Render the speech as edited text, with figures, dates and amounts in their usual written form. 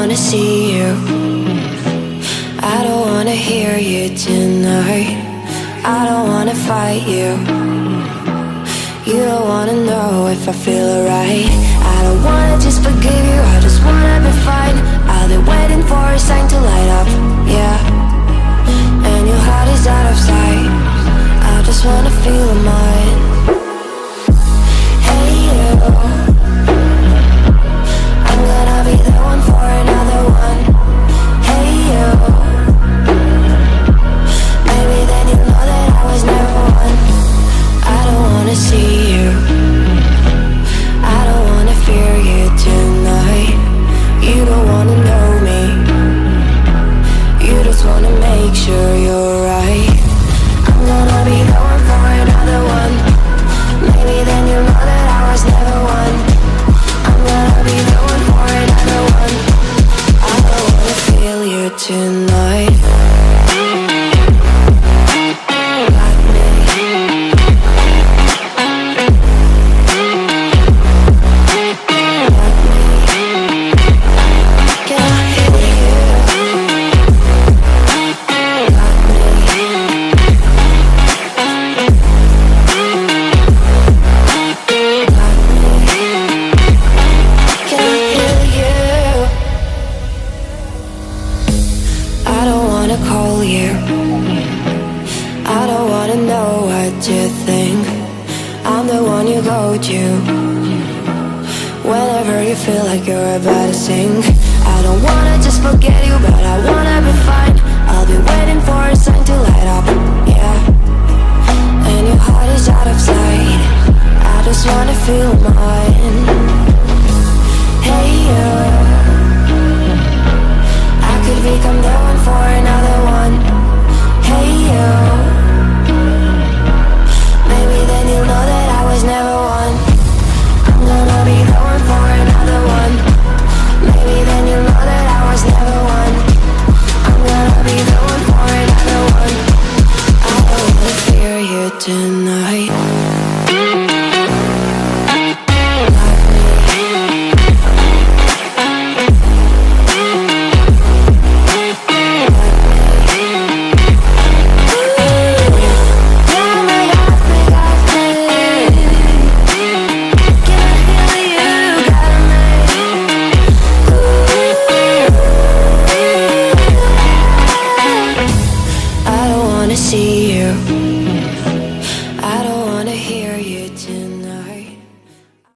wanna see you. I don't wanna hear you tonight. I don't wanna fight you. You don't wanna know if I feel alright. I don't wanna just forgive you, I just wanna be fine. I'll be waiting for a sign to light up, yeah. And your heart is out of sight. I just wanna feel mine. Hey you, I'm gonna be the one for another one. Hey you, maybe then you know that I was never one. I don't wanna see you, I don't wanna fear you tonight. You don't wanna know me, you just wanna make sure you're right. I'm gonna be the one for another one. Maybe then you know that I was never one. I'm gonna be the one for another one. I don't wanna feel you tonight. Whenever you feel like you're about to sink, I don't wanna just forget you, but I wanna be fine. I'll be waiting for a sign to light up, yeah. And your heart is out of sight. I just wanna feel mine.